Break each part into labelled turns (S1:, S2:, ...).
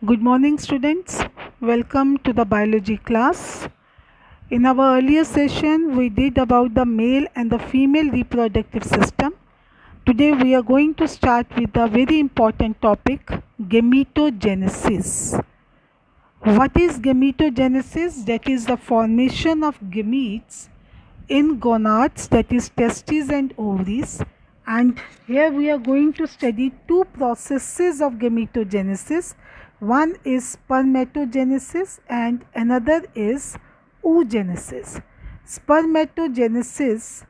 S1: Good morning, students. Welcome to the biology class. In our earlier session, we did about the male and the female reproductive system. Today, we are going to start with a very important topic, gametogenesis. What is gametogenesis? That is the formation of gametes in gonads, that is testes and ovaries. And here we are going to study two processes of gametogenesis. One is spermatogenesis and another is oogenesis. Spermatogenesis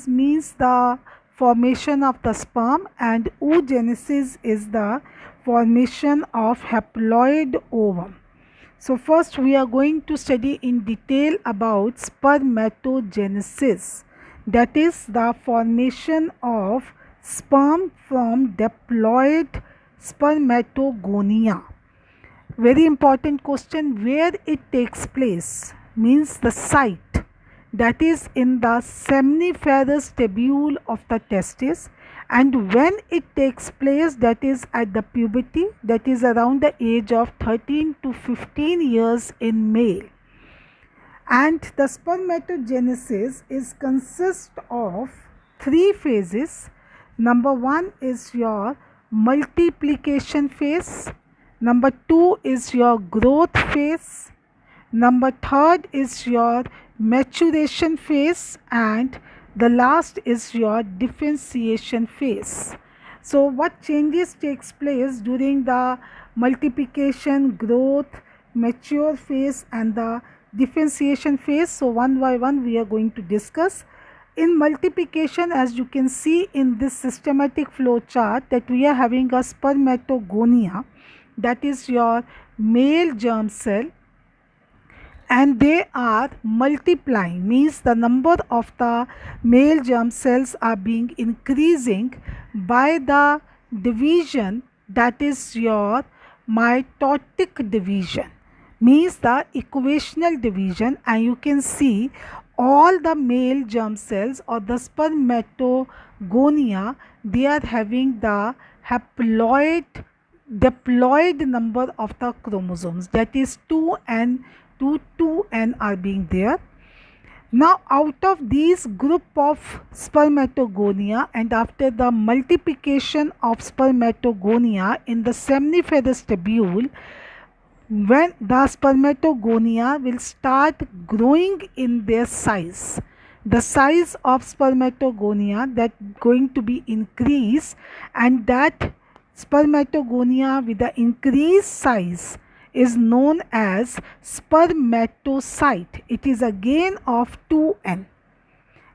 S1: means the formation of the sperm, and oogenesis is the formation of haploid ovum. So first we are going to study in detail about spermatogenesis, that is the formation of sperm from diploid spermatogonia. Very important question, where it takes place means the site, that is in the seminiferous tubule of the testis, and when it takes place, that is at the puberty, that is around the age of 13 to 15 years in male. And the spermatogenesis consists of three phases. Number one is your multiplication phase, number two is your growth phase, number third is your maturation phase, and the last is your differentiation phase. So what changes takes place during the multiplication, growth, mature phase and the differentiation phase? So one by one we are going to discuss. In multiplication, as you can see in this systematic flow chart, that we are having a spermatogonia, that is your male germ cell, and they are multiplying, means the number of the male germ cells are being increasing by the division, that is your mitotic division, means the equational division. And you can see all the male germ cells or the spermatogonia, they are having the diploid number of the chromosomes, that is 2n are being there. Now out of these group of spermatogonia, and after the multiplication of spermatogonia in the seminiferous tubule, when the spermatogonia will start growing in their size, the size of spermatogonia that going to be increased, and that spermatogonia with the increased size is known as spermatocyte. It is a gain of 2n.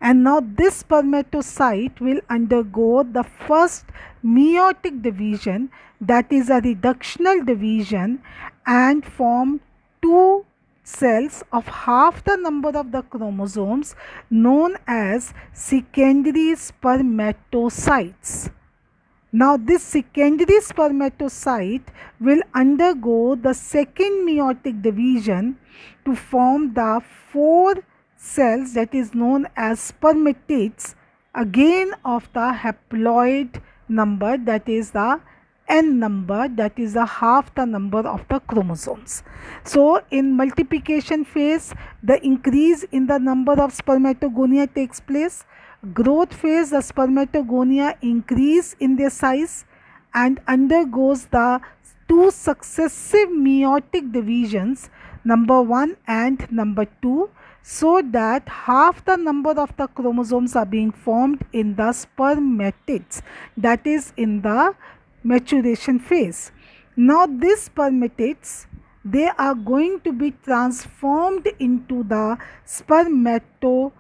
S1: And now this spermatocyte will undergo the first meiotic division, that is a reductional division, and form two cells of half the number of the chromosomes, known as secondary spermatocytes. Now this secondary spermatocyte will undergo the second meiotic division to form the four cells, that is known as spermatids, again of the haploid number, that is the n number, that is the half the number of the chromosomes. So in multiplication phase, the increase in the number of spermatogonia takes place. Growth phase, the spermatogonia increase in their size and undergoes the two successive meiotic divisions, number 1 and number 2, so that half the number of the chromosomes are being formed in the spermatids, that is in the maturation phase. Now these spermatids, they are going to be transformed into the spermatozoa,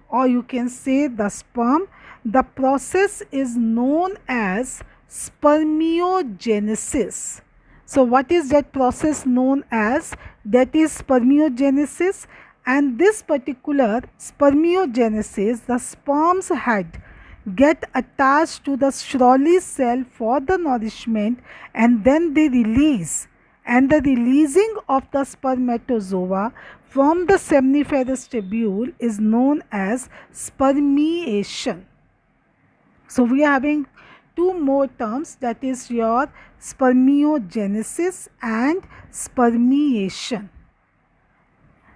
S1: or you can say the sperm. The process is known as spermiogenesis. So what is that process known as? That is spermiogenesis. And this particular spermiogenesis, the sperm's head get attached to the Schroll's cell for the nourishment, and then they release. And the releasing of the spermatozoa from the seminiferous tubule is known as spermiation. So we are having two more terms, that is your spermiogenesis and spermiation.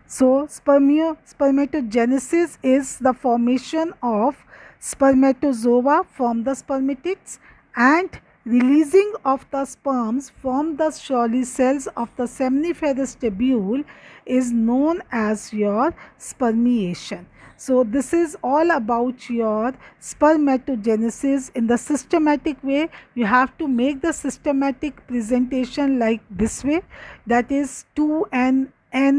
S1: So spermatogenesis is the formation of spermatozoa from the spermatids, and releasing of the sperms from the Schölly cells of the seminiferous tubule is known as your spermiation. So this is all about your spermatogenesis in the systematic way. You have to make the systematic presentation like this way, that is 2n,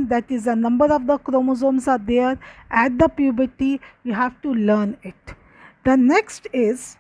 S1: that is the number of the chromosomes are there at the puberty. You have to learn it. The next is